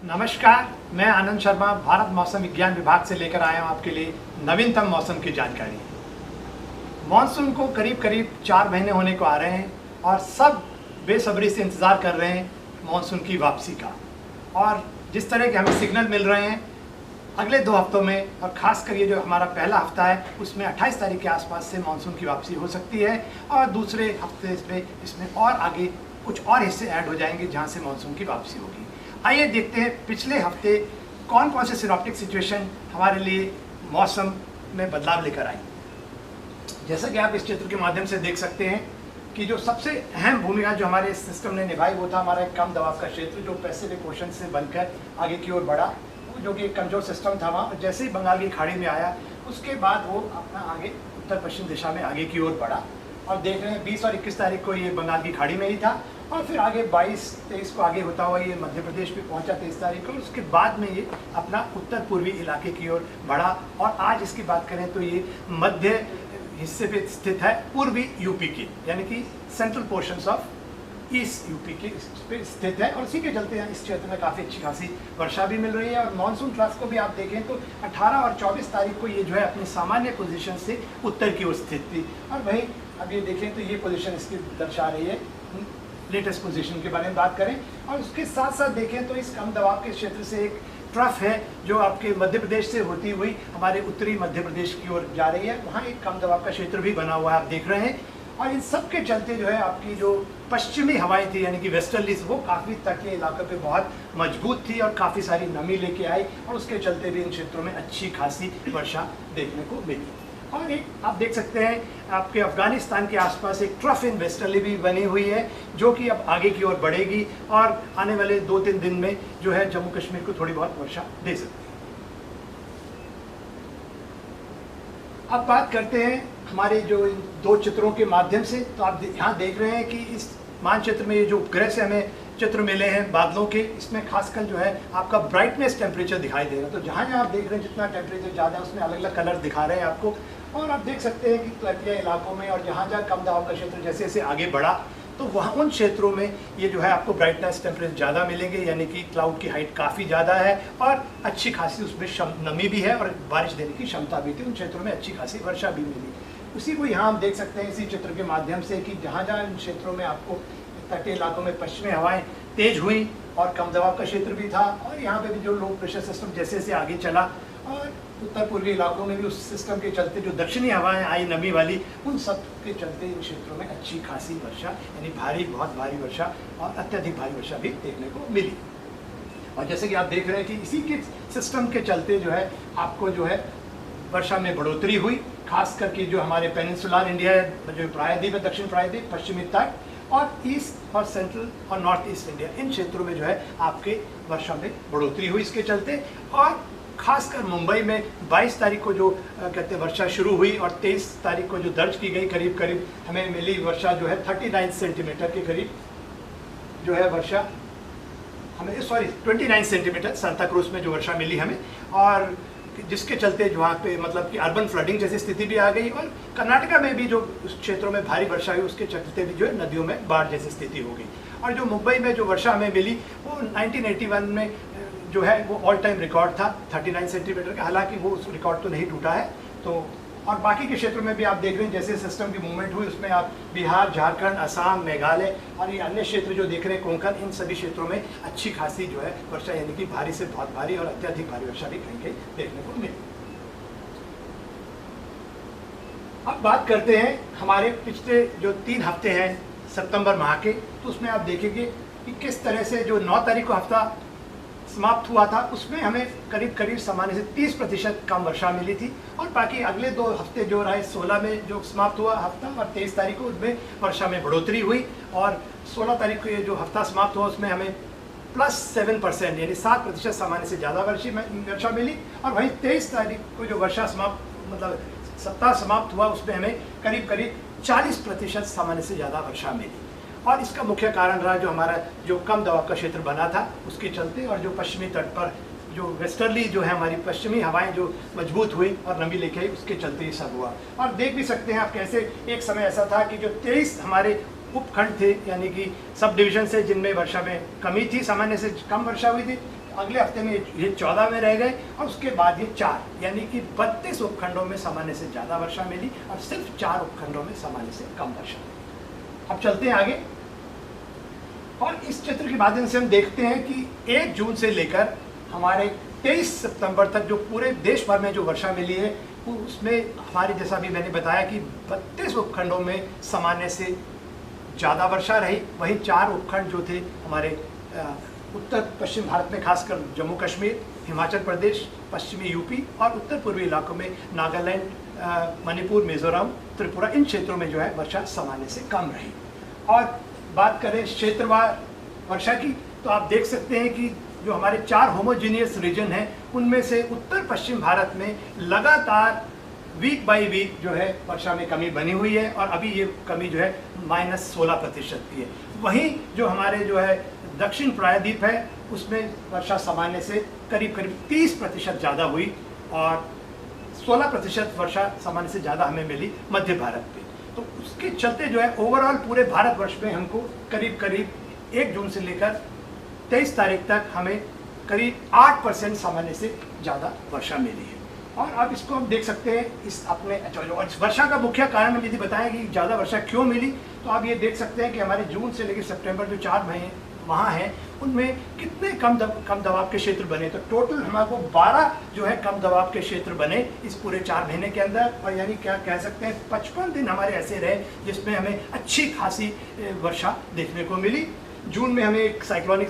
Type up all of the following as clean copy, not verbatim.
नमस्कार, मैं आनंद शर्मा भारत मौसम विज्ञान विभाग से लेकर आया हूँ आपके लिए नवीनतम मौसम की जानकारी। मॉनसून को करीब करीब 4 महीने होने को आ रहे हैं और सब बेसब्री से इंतज़ार कर रहे हैं मॉनसून की वापसी का। और जिस तरह के हमें सिग्नल मिल रहे हैं अगले 2 हफ्तों में, और ख़ासकर ये जो हमारा पहला हफ्ता है उसमें 28 तारीख के आसपास से मॉनसून की वापसी हो सकती है, और दूसरे हफ्ते में इसमें और आगे कुछ और हिस्से ऐड हो जाएंगे जहाँ से मॉनसून की वापसी होगी। आइए देखते हैं पिछले हफ्ते कौन कौन से सिनॉप्टिक सिचुएशन हमारे लिए मौसम में बदलाव लेकर आई। जैसा कि आप इस चित्र के माध्यम से देख सकते हैं कि जो सबसे अहम भूमिका जो हमारे सिस्टम ने निभाई वो था हमारा एक कम दबाव का क्षेत्र जो पैसिफिक ओशन से बनकर आगे की ओर बढ़ा, जो कि एक कमजोर सिस्टम था वहाँ। जैसे ही बंगाल की खाड़ी में आया उसके बाद वो अपना आगे उत्तर पश्चिम दिशा में आगे की ओर बढ़ा, और देख रहे हैं 20 और 21 तारीख को ये बंगाल की खाड़ी में ही था, और फिर आगे 22-23 को आगे होता हुआ ये मध्य प्रदेश पे पहुंचा 23 तारीख को। उसके बाद में ये अपना उत्तर पूर्वी इलाके की ओर बढ़ा, और आज इसकी बात करें तो ये मध्य हिस्से पे स्थित है पूर्वी यूपी की, यानी कि central portions of east UP के पे स्थित है, और इसी के चलते इस क्षेत्र में काफ़ी अच्छी खासी वर्षा भी मिल रही है। और मानसून ट्रफ को भी आप देखें तो 18 और 24 तारीख को ये जो है अपनी सामान्य पोजीशन से उत्तर की ओर स्थित थी, और वही अब ये देखें तो ये पोजीशन इसकी दर्शा रही है लेटेस्ट पोजीशन के बारे में बात करें। और उसके साथ साथ देखें तो इस कम दबाव के क्षेत्र से एक ट्रफ है जो आपके मध्य प्रदेश से होती हुई हमारे उत्तरी मध्य प्रदेश की ओर जा रही है, वहाँ एक कम दबाव का क्षेत्र भी बना हुआ है, आप देख रहे हैं। और इन सब के चलते जो है आपकी जो पश्चिमी हवाएं थी यानी कि वेस्टर्लीज, वो काफ़ी तटीय इलाकों पे बहुत मजबूत थी और काफ़ी सारी नमी लेके आई, और उसके चलते भी इन क्षेत्रों में अच्छी खासी वर्षा देखने को मिली। और एक आप देख सकते हैं आपके अफगानिस्तान के आसपास एक ट्रफ इन वेस्टर्ली भी बनी हुई है जो कि अब आगे की ओर बढ़ेगी, और आने वाले 2-3 दिन में जो है जम्मू कश्मीर को थोड़ी बहुत वर्षा दे सकती है। अब बात करते हैं हमारे जो इन 2 चित्रों के माध्यम से। तो आप यहाँ देख रहे हैं कि इस मानचित्र में ये जो उपग्रह से हमें चित्र मिले हैं बादलों के, इसमें खासकर जो है आपका ब्राइटनेस टेम्परेचर दिखाई दे रहा है। तो जहाँ जहाँ आप देख रहे हैं जितना टेम्परेचर ज़्यादा है उसमें अलग अलग कलर दिखा रहे हैं आपको, और आप देख सकते हैं कि तटीय इलाकों में और जहाँ जहाँ कम दबाव का क्षेत्र जैसे जैसे आगे बढ़ा तो वहाँ उन क्षेत्रों में ये जो है आपको ब्राइटनेस टेम्परेचर ज़्यादा मिलेंगे, यानी कि क्लाउड की हाइट काफ़ी ज़्यादा है और अच्छी खासी उसमें नमी भी है और बारिश देने की क्षमता भी थी। उन क्षेत्रों में अच्छी खासी वर्षा भी मिली। उसी को यहाँ हम देख सकते हैं इसी चित्र के माध्यम से कि जहाँ जहाँ इन क्षेत्रों में आपको तटीय इलाकों में पश्चिमी हवाएं तेज हुई और कम दबाव का क्षेत्र भी था, और यहाँ पे भी जो लो प्रेशर सिस्टम जैसे जैसे आगे चला, और उत्तर पूर्वी इलाकों में भी उस सिस्टम के चलते जो दक्षिणी हवाएं आई नमी वाली, उन सब के चलते इन क्षेत्रों में अच्छी खासी वर्षा यानी भारी, बहुत भारी वर्षा और अत्यधिक भारी वर्षा भी देखने को मिली। और जैसे कि आप देख रहे हैं कि इसी के सिस्टम के चलते जो है आपको जो है वर्षा में बढ़ोतरी हुई, खास करके जो हमारे पेनिनसुलर इंडिया है, जो प्रायद्वीप है, दक्षिण प्रायद्वीप, पश्चिमी तट और ईस्ट और सेंट्रल और नॉर्थ ईस्ट इंडिया, इन क्षेत्रों में जो है आपके वर्षा में बढ़ोतरी हुई इसके चलते। और खासकर मुंबई में 22 तारीख को जो कहते हैं वर्षा शुरू हुई और 23 तारीख को जो दर्ज की गई करीब करीब हमें मिली वर्षा जो है 39 सेंटीमीटर के करीब जो है वर्षा हमें, 29 सेंटीमीटर सांता क्रूज में जो वर्षा मिली हमें, और जिसके चलते जो वहाँ पे मतलब कि अर्बन फ्लडिंग जैसी स्थिति भी आ गई, और कर्नाटका में भी जो उस क्षेत्रों में भारी वर्षा हुई उसके चलते भी जो है नदियों में बाढ़ जैसी स्थिति हो गई। और जो मुंबई में जो वर्षा हमें मिली वो 1981 में जो है वो ऑल टाइम रिकॉर्ड था 39 सेंटीमीटर का, हालांकि वो उस रिकॉर्ड तो नहीं टूटा है। तो और बाकी के क्षेत्रों में भी आप देख रहे हैं जैसे सिस्टम की मूवमेंट हुई उसमें आप बिहार, झारखंड, असम, मेघालय और ये अन्य क्षेत्र जो देख रहे हैं कोंकण, इन सभी क्षेत्रों में अच्छी खासी जो है वर्षा यानी कि भारी से बहुत भारी और अत्यधिक भारी वर्षा भी कहीं कहीं देखने को मिली। अब बात करते हैं हमारे पिछले जो 3 हफ्ते हैं सितंबर माह के, तो उसमें आप देखेंगे कि किस तरह से जो 9 तारीख को हफ्ता समाप्त हुआ था उसमें हमें करीब करीब सामान्य से 30% कम वर्षा मिली थी, और बाकी अगले 2 हफ्ते जो रहे 16 में जो समाप्त हुआ हफ्ता और 23 तारीख को उसमें वर्षा में बढ़ोतरी हुई, और 16 तारीख को ये जो हफ्ता समाप्त हुआ उसमें हमें +7% यानी 7% सामान्य से ज़्यादा वर्षा मिली। और वहीं 23 तारीख को जो वर्षा समाप्त मतलब सप्ताह समाप्त हुआ उसमें हमें करीब करीब 40% सामान्य से ज़्यादा वर्षा मिली। और इसका मुख्य कारण रहा जो हमारा जो कम दबाव का क्षेत्र बना था उसके चलते, और जो पश्चिमी तट पर जो वेस्टर्ली जो है हमारी पश्चिमी हवाएं जो मजबूत हुई और नमी लेके आई उसके चलते ये सब हुआ। और देख भी सकते हैं आप कैसे एक समय ऐसा था कि जो 23 हमारे उपखंड थे, यानी कि सब डिवीजन से, जिनमें वर्षा में कमी थी, सामान्य से कम वर्षा हुई थी। अगले हफ्ते में ये 14 में रह गए और उसके बाद ये 4, यानी कि 32 उपखंडों में सामान्य से ज़्यादा वर्षा मिली और सिर्फ 4 उपखंडों में सामान्य से कम वर्षा मिली। अब चलते हैं आगे और इस चित्र के माध्यम से हम देखते हैं कि 1 जून से लेकर हमारे 23 सितंबर तक जो पूरे देश भर में जो वर्षा मिली है, उसमें हमारी, जैसा भी मैंने बताया कि 32 उपखंडों में सामान्य से ज़्यादा वर्षा रही। वहीं 4 उपखंड जो थे हमारे उत्तर पश्चिम भारत में, खासकर जम्मू कश्मीर, हिमाचल प्रदेश, पश्चिमी यूपी और उत्तर पूर्वी इलाकों में नागालैंड, मणिपुर, मिजोरम, त्रिपुरा, इन क्षेत्रों में जो है वर्षा सामान्य से कम रही। और बात करें क्षेत्रवार वर्षा की, तो आप देख सकते हैं कि जो हमारे 4 होमोजीनियस रीजन हैं, उनमें से उत्तर पश्चिम भारत में लगातार वीक बाई वीक जो है वर्षा में कमी बनी हुई है और अभी ये कमी जो है -16% की है। वहीं जो हमारे जो है दक्षिण प्रायद्वीप है, उसमें वर्षा सामान्य से करीब 30% ज़्यादा हुई और 16% वर्षा सामान्य से ज़्यादा हमें मिली मध्य भारत में। तो उसके चलते जो है ओवरऑल पूरे भारतवर्ष में हमको करीब 1 जून से लेकर 23 तारीख तक हमें करीब 8% सामान्य से ज़्यादा वर्षा मिली है। और अब इसको हम देख सकते हैं इस अपने वर्षा का मुख्य कारण हम यदि बताएं कि ज़्यादा वर्षा क्यों मिली, तो आप ये देख सकते हैं कि हमारे जून से लेकर सितंबर जो 4 महीने वहाँ हैं, उनमें कितने कम दबाव के क्षेत्र बने। तो टोटल हमारे 12 जो है कम दबाव के क्षेत्र बने इस पूरे 4 महीने के अंदर। और यानी क्या कह सकते हैं 55 दिन हमारे ऐसे रहे जिसमें हमें अच्छी खासी वर्षा देखने को मिली। जून में हमें एक साइक्लोनिक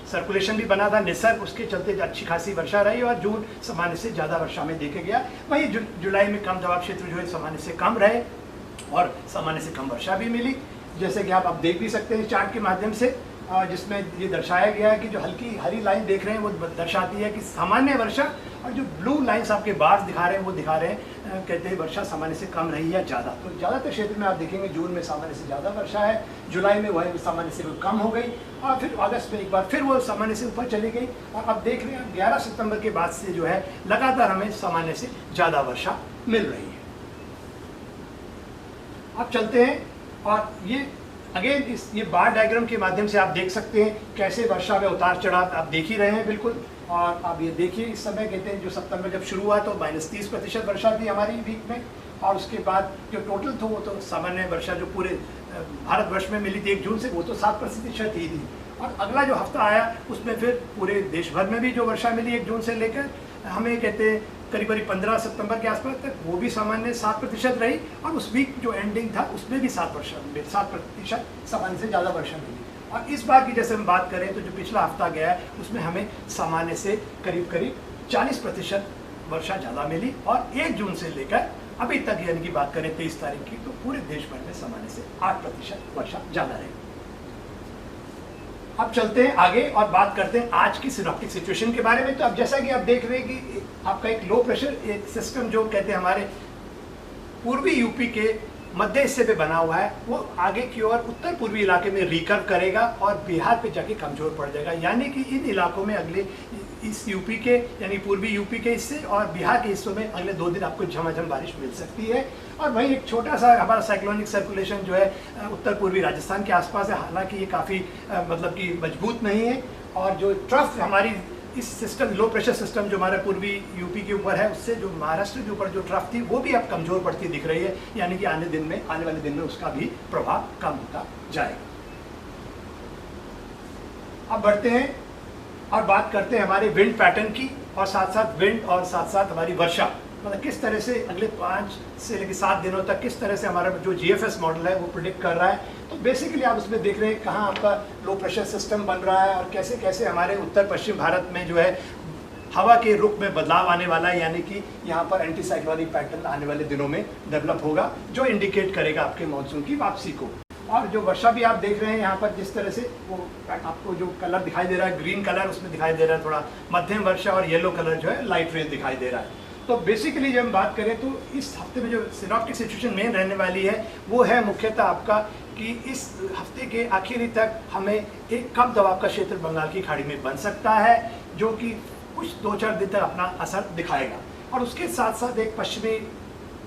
सर्कुलेशन भी बना था, निसर्ग, उसके चलते अच्छी खासी वर्षा रही और जून सामान्य से ज़्यादा वर्षा में देखे गया। वहीं जुलाई में कम दबाव क्षेत्र जो है सामान्य से कम रहे और सामान्य से कम वर्षा भी मिली, जैसे कि आप देख भी सकते हैं चार्ट के माध्यम से, जिसमें ये दर्शाया गया है कि जो हल्की हरी लाइन देख रहे हैं वो दर्शाती है कि सामान्य वर्षा, और जो ब्लू लाइन्स आपके बार्स दिखा रहे हैं वो दिखा रहे हैं, कहते हैं वर्षा सामान्य से कम रही या ज़्यादा। तो ज़्यादातर क्षेत्र में आप देखेंगे जून में सामान्य से ज़्यादा वर्षा है, जुलाई में वह सामान्य से कम हो गई और फिर अगस्त में एक बार फिर वो सामान्य से ऊपर चली गई। और अब देख रहे हैं 11 सितंबर के बाद से जो है लगातार हमें सामान्य से ज़्यादा वर्षा मिल रही है। अब चलते हैं और ये अगेन ये बार डायग्राम के माध्यम से आप देख सकते हैं कैसे वर्षा में उतार चढ़ाव आप देख ही रहे हैं बिल्कुल। और आप ये देखिए इस समय कहते हैं जो सितंबर जब शुरू हुआ तो -30% वर्षा थी हमारी वीक में, और उसके बाद जो टोटल था वो तो सामान्य वर्षा जो पूरे भारतवर्ष में मिली थी 1 जून से, वो तो 7% ही थी। और अगला जो हफ्ता आया उसमें फिर पूरे देश भर में भी जो वर्षा मिली 1 जून से लेकर हमें कहते हैं करीब 15 सितंबर के आसपास तक, वो भी सामान्य 7% रही। और उस वीक जो एंडिंग था उसमें भी 7% सामान्य से ज़्यादा वर्षा मिली। और इस बार की जैसे हम बात करें तो जो पिछला हफ्ता गया है उसमें हमें सामान्य से करीब 40% वर्षा ज़्यादा मिली। और 1 जून से लेकर अभी तक यानी कि बात करें 23 तारीख की, तो पूरे देश भर में सामान्य से 8% वर्षा ज़्यादा रही। अब चलते हैं आगे और बात करते हैं आज की सिनॉप्टिक सिचुएशन के बारे में। तो अब जैसा कि आप देख रहे हैं कि आपका एक लो प्रेशर एक सिस्टम जो कहते हैं हमारे पूर्वी यूपी के मध्य हिस्से पे बना हुआ है, वो आगे की ओर उत्तर पूर्वी इलाके में रिकर्व करेगा और बिहार पे जाके कमजोर पड़ जाएगा। यानी कि इन इलाकों में अगले इस यूपी के यानी पूर्वी यूपी के हिस्से और बिहार के हिस्सों में अगले 2 दिन आपको झमाझम बारिश मिल सकती है। और वहीं एक छोटा सा हमारा साइक्लोनिक सर्कुलेशन जो है उत्तर पूर्वी राजस्थान के आसपास है, हालांकि ये काफ़ी मतलब कि मजबूत नहीं है। और जो ट्रफ हमारी इस सिस्टम लो प्रेशर सिस्टम जो हमारा पूर्वी यूपी के ऊपर है, उससे जो महाराष्ट्र के ऊपर जो ट्रफ थी वो भी अब कमज़ोर पड़ती दिख रही है। यानी कि आने वाले दिन में उसका भी प्रभाव कम होता जाएगा। अब बढ़ते हैं और बात करते हैं हमारे विंड पैटर्न की, और साथ साथ विंड और साथ साथ हमारी वर्षा, मतलब किस तरह से अगले 5 से लेकर 7 दिनों तक किस तरह से हमारा जो GFS मॉडल है वो प्रिडिक्ट कर रहा है। तो बेसिकली आप उसमें देख रहे हैं कहाँ आपका लो प्रेशर सिस्टम बन रहा है और कैसे कैसे हमारे उत्तर पश्चिम भारत में जो है हवा के रुख में बदलाव आने वाला है। यानी कि यहाँ पर एंटी साइक्लोनिक पैटर्न आने वाले दिनों में डेवलप होगा जो इंडिकेट करेगा आपके मानसून की वापसी को। और जो वर्षा भी आप देख रहे हैं यहाँ पर जिस तरह से वो आपको जो कलर दिखाई दे रहा है ग्रीन कलर, उसमें दिखाई दे रहा है थोड़ा मध्यम वर्षा, और येलो कलर जो है लाइट रेन दिखाई दे रहा है। तो बेसिकली जब हम बात करें तो इस हफ्ते में जो सिनॉप्टिक सिचुएशन मेन रहने वाली है वो है मुख्यतः आपका कि इस हफ्ते के आखिरी तक हमें एक कम दबाव का क्षेत्र बंगाल की खाड़ी में बन सकता है, जो कि कुछ 2-4 दिन तक अपना असर दिखाएगा। और उसके साथ साथ एक पश्चिमी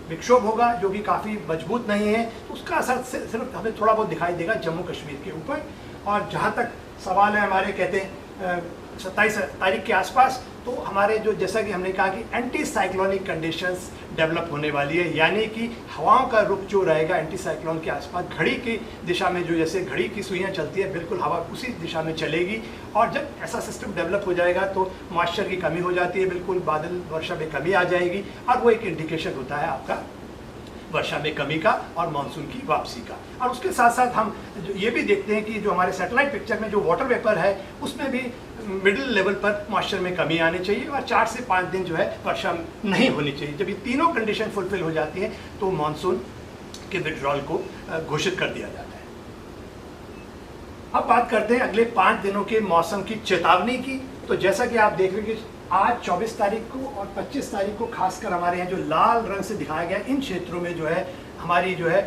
विक्षोभ होगा जो कि काफ़ी मजबूत नहीं है, तो उसका असर सिर्फ हमें थोड़ा बहुत दिखाई देगा जम्मू कश्मीर के ऊपर। और जहाँ तक सवाल है हमारे, कहते हैं 27 तारीख के आसपास, तो हमारे जो जैसा कि हमने कहा कि एंटी साइक्लोनिक कंडीशंस डेवलप होने वाली है, यानी कि हवाओं का रुख जो रहेगा एंटी साइक्लोन के आसपास, घड़ी की दिशा में, जो जैसे घड़ी की सुइयां चलती है बिल्कुल हवा उसी दिशा में चलेगी। और जब ऐसा सिस्टम डेवलप हो जाएगा तो मॉइस्चर की कमी हो जाती है, बिल्कुल बादल वर्षा में कमी आ जाएगी, और वो एक इंडिकेशन होता है आपका वर्षा में कमी का और मानसून की वापसी का। और उसके साथ साथ हम ये भी देखते हैं कि जो हमारे सैटेलाइट पिक्चर में जो वाटर वेपर है उसमें भी मिडिल लेवल पर मॉइस्चर में कमी आनी चाहिए, और 4 से 5 दिन जो है वर्षा नहीं होनी चाहिए। जब ये तीनों कंडीशन फुलफिल हो जाती हैं तो मानसून के विड्रॉल को घोषित कर दिया जाता है। अब बात करते हैं अगले 5 दिनों के मौसम की चेतावनी की। तो जैसा कि आप देख रहे हैं कि आज 24 तारीख को और 25 तारीख को खासकर हमारे यहाँ जो लाल रंग से दिखाया गया, इन क्षेत्रों में जो है हमारी जो है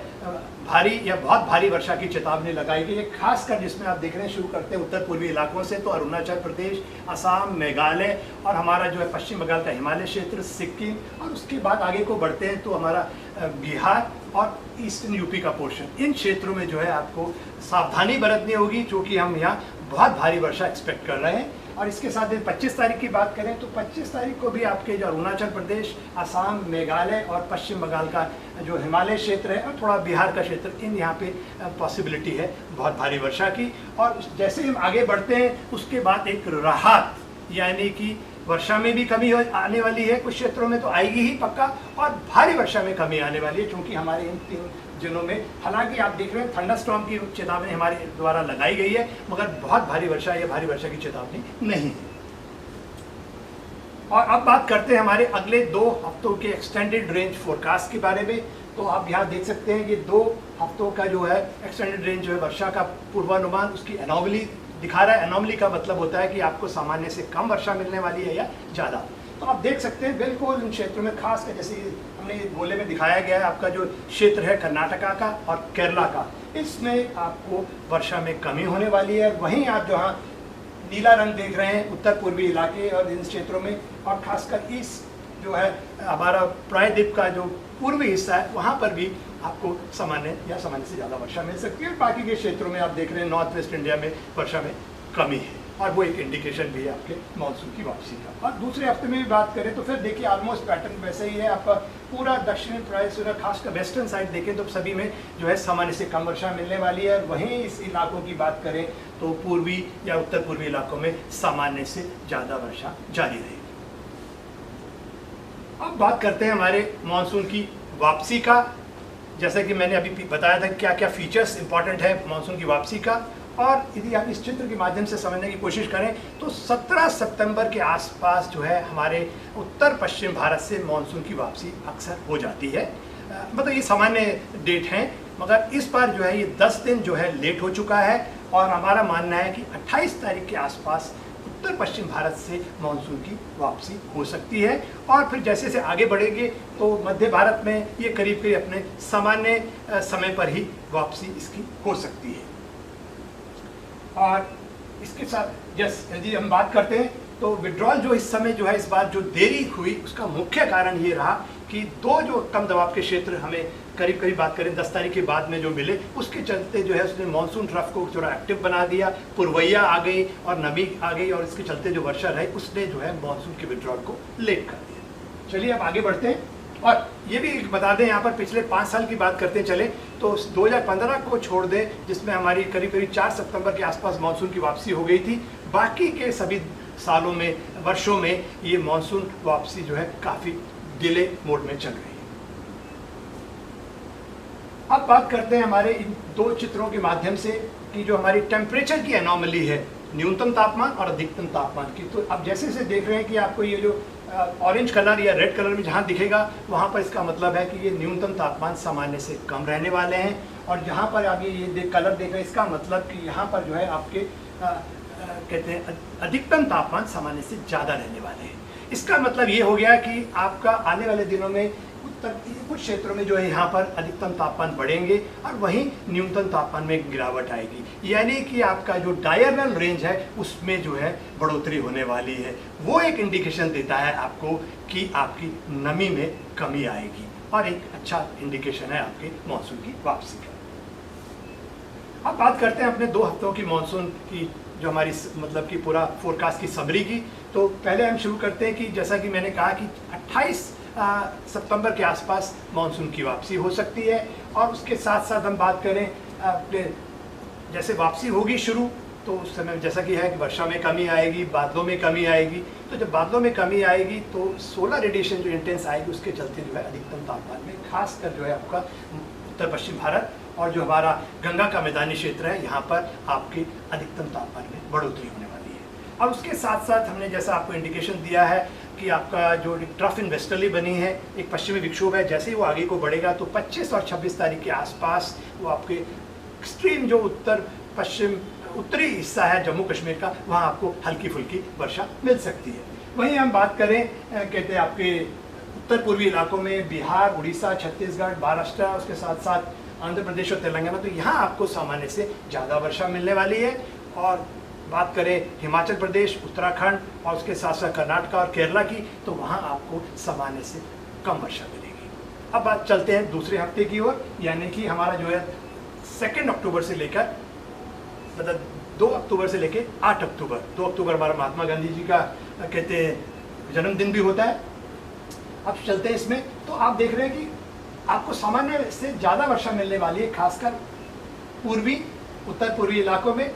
भारी या बहुत भारी वर्षा की चेतावनी लगाई गई है। खासकर जिसमें आप देख रहे हैं, शुरू करते हैं उत्तर पूर्वी इलाकों से, तो अरुणाचल प्रदेश, असम, मेघालय और हमारा जो है पश्चिम बंगाल का हिमालय क्षेत्र, सिक्किम, और उसके बाद आगे को बढ़ते हैं तो हमारा बिहार और ईस्टर्न यूपी का पोर्शन। इन क्षेत्रों में जो है आपको सावधानी बरतनी होगी, क्योंकि हम यहाँ बहुत भारी वर्षा एक्सपेक्ट कर रहे हैं। और इसके साथ 25 तारीख की बात करें तो 25 तारीख को भी आपके जो अरुणाचल प्रदेश, असम, मेघालय और पश्चिम बंगाल का जो हिमालय क्षेत्र है और थोड़ा बिहार का क्षेत्र, इन यहाँ पे पॉसिबिलिटी है बहुत भारी वर्षा की। और जैसे हम आगे बढ़ते हैं उसके बाद एक राहत, यानी कि वर्षा में भी कमी आने वाली है, कुछ क्षेत्रों में तो आएगी ही पक्का, और भारी वर्षा में कमी आने वाली है, क्योंकि हमारे इन 3 दिनों में, हालांकि आप देख रहे हैं थंडरस्टॉर्म की चेतावनी हमारे द्वारा लगाई गई है, मगर बहुत भारी वर्षा या भारी वर्षा की चेतावनी नहीं है। और अब बात करते हैं हमारे अगले 2 हफ्तों के एक्सटेंडेड रेंज फोरकास्ट के बारे में। तो आप यहाँ देख सकते हैं कि 2 हफ्तों का जो है एक्सटेंडेड रेंज जो है वर्षा का पूर्वानुमान, उसकी एनोमली दिखा रहा है। एनोमली का मतलब होता है कि आपको सामान्य से कम वर्षा मिलने वाली है या ज़्यादा। तो आप देख सकते हैं बिल्कुल इन क्षेत्रों में, खास कर जैसे हमने गोले में दिखाया गया है, आपका जो क्षेत्र है कर्नाटका का और केरला का, इसमें आपको वर्षा में कमी होने वाली है। वहीं आप जहाँ नीला रंग देख रहे हैं उत्तर पूर्वी इलाके और इन क्षेत्रों में, और खासकर इस जो है हमारा प्रायद्वीप का जो पूर्वी हिस्सा है, वहाँ पर भी आपको सामान्य या सामान्य से ज़्यादा वर्षा मिल सकती है। बाकी के क्षेत्रों में आप देख रहे हैं नॉर्थ वेस्ट इंडिया में वर्षा में कमी है, और वो एक इंडिकेशन भी है आपके मानसून की वापसी का। और दूसरे हफ्ते में भी बात करें तो फिर देखिए ऑलमोस्ट पैटर्न वैसे ही है। आपका पूरा दक्षिणी प्रायः खासकर वेस्टर्न साइड देखें तो सभी में जो है सामान्य से कम वर्षा मिलने वाली है। वहीं इस इलाकों की बात करें तो पूर्वी या उत्तर पूर्वी इलाकों में सामान्य से ज़्यादा वर्षा जारी रहेगी। अब बात करते हैं हमारे मानसून की वापसी का। जैसा कि मैंने अभी बताया था क्या क्या फीचर्स इंपॉर्टेंट है मानसून की वापसी का, और यदि आप इस चित्र के माध्यम से समझने की कोशिश करें तो 17 सितंबर के आसपास जो है हमारे उत्तर पश्चिम भारत से मानसून की वापसी अक्सर हो जाती है। मतलब ये सामान्य डेट हैं, मगर इस बार जो है ये 10 दिन जो है लेट हो चुका है, और हमारा मानना है कि 28 तारीख के आसपास उत्तर पश्चिम भारत से मानसून की वापसी हो सकती है। और फिर जैसे जैसे आगे बढ़ेंगे तो मध्य भारत में ये करीब करीब अपने सामान्य समय पर ही वापसी इसकी हो सकती है। और इसके साथ यदि हम बात करते हैं तो विड्रॉल जो इस समय जो है इस बार जो देरी हुई, उसका मुख्य कारण ये रहा कि 2 जो कम दबाव के क्षेत्र हमें करीब करीब बात करें 10 तारीख के बाद में जो मिले, उसके चलते जो है उसने मानसून ट्रफ को थोड़ा एक्टिव बना दिया, पुरवैया आ गई और नमी आ गई, और इसके चलते जो वर्षा रही उसने जो है मानसून के विड्रॉल को लेट कर दिया। चलिए अब आगे बढ़ते हैं, और ये भी बता दें यहाँ पर पिछले 5 साल की बात करते चले तो 2015 को छोड़ दें, जिसमें हमारी करीब करीब 4 सितंबर के आसपास मानसून की वापसी हो गई थी। बाकी के सभी सालों में, वर्षों में ये मानसून वापसी जो है काफ़ी डिले मोड में चल रही है। अब बात करते हैं हमारे इन 2 चित्रों के माध्यम से कि जो हमारी टेम्परेचर की एनोमली है, न्यूनतम तापमान और अधिकतम तापमान की। तो अब जैसे जैसे देख रहे हैं कि आपको ये जो ऑरेंज कलर या रेड कलर में जहाँ दिखेगा वहाँ पर इसका मतलब है कि ये न्यूनतम तापमान सामान्य से कम रहने वाले हैं, और जहाँ पर आप ये कलर देख रहे हैं इसका मतलब कि यहाँ पर जो है आपके कहते हैं अधिकतम तापमान सामान्य से ज़्यादा रहने वाले हैं। इसका मतलब ये हो गया कि आपका आने वाले दिनों में कुछ क्षेत्रों में जो है यहाँ पर अधिकतम तापमान बढ़ेंगे और वहीं न्यूनतम तापमान में गिरावट आएगी, यानी कि आपका जो डायरनल रेंज है उसमें जो है बढ़ोतरी होने वाली है। वो एक इंडिकेशन देता है आपको कि आपकी नमी में कमी आएगी। और एक अच्छा इंडिकेशन है आपके मानसून की वापसी का। अब बात करते हैं अपने 2 हफ्तों की मानसून की, जो हमारी मतलब कि पूरा फोरकास्ट की समरी की। तो पहले हम शुरू करते हैं कि जैसा कि मैंने कहा कि 28 सितंबर के आसपास मानसून की वापसी हो सकती है। और उसके साथ साथ हम बात करें अपने जैसे वापसी होगी शुरू, तो उस समय जैसा कि है कि वर्षा में कमी आएगी, बादलों में कमी आएगी। तो जब बादलों में कमी आएगी तो सोलर रेडिएशन जो इंटेंस आएगी उसके चलते जो है अधिकतम तापमान में खासकर जो है आपका उत्तर पश्चिम भारत और जो हमारा गंगा का मैदानी क्षेत्र है यहाँ पर आपके अधिकतम तापमान में बढ़ोतरी होने वाली है। और उसके साथ साथ हमने जैसा आपको इंडिकेशन दिया है कि आपका जो ट्रफ इन वेस्टर्ली बनी है, एक पश्चिमी विक्षोभ है, जैसे ही वो आगे को बढ़ेगा तो 25 और 26 तारीख के आसपास वो आपके एक्सट्रीम जो उत्तर पश्चिम उत्तरी हिस्सा है जम्मू कश्मीर का, वहाँ आपको हल्की फुल्की वर्षा मिल सकती है। वहीं हम बात करें कहते हैं आपके उत्तर पूर्वी इलाकों में बिहार, उड़ीसा, छत्तीसगढ़, महाराष्ट्र, उसके साथ साथ आंध्र प्रदेश और तेलंगाना, तो यहाँ आपको सामान्य से ज़्यादा वर्षा मिलने वाली है। और बात करें हिमाचल प्रदेश, उत्तराखंड और उसके साथ साथ कर्नाटक और केरला की, तो वहाँ आपको सामान्य से कम वर्षा मिलेगी। अब बात चलते हैं दूसरे हफ्ते की ओर, यानी कि हमारा जो है 2 अक्टूबर से लेकर मतलब 2 अक्टूबर से लेकर 8 अक्टूबर। 2 अक्टूबर हमारा महात्मा गांधी जी का कहते हैं जन्मदिन भी होता है। अब चलते हैं इसमें, तो आप देख रहे हैं कि आपको सामान्य से ज़्यादा वर्षा मिलने वाली है, खासकर पूर्वी उत्तर पूर्वी इलाकों में।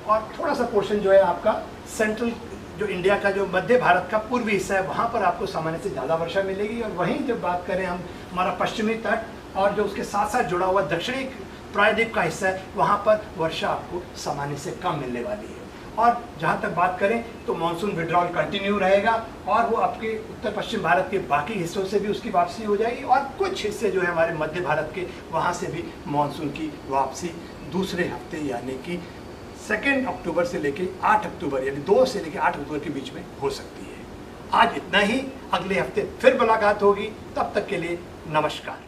और थोड़ा सा पोर्शन जो है आपका सेंट्रल जो इंडिया का जो मध्य भारत का पूर्वी हिस्सा है, वहाँ पर आपको सामान्य से ज़्यादा वर्षा मिलेगी। और वहीं जब बात करें हम हमारा पश्चिमी तट और जो उसके साथ साथ जुड़ा हुआ दक्षिणी प्रायद्वीप का हिस्सा है, वहाँ पर वर्षा आपको सामान्य से कम मिलने वाली है। और जहाँ तक बात करें तो मानसून विड्रॉल कंटिन्यू रहेगा और वो आपके उत्तर पश्चिम भारत के बाकी हिस्सों से भी उसकी वापसी हो जाएगी। और कुछ हिस्से जो है हमारे मध्य भारत के, वहाँ से भी मानसून की वापसी दूसरे हफ्ते यानी कि 2 अक्टूबर से लेकर 8 अक्टूबर यानी 2 से लेकर 8 अक्टूबर के बीच में हो सकती है। आज इतना ही, अगले हफ्ते फिर मुलाकात होगी, तब तक के लिए नमस्कार।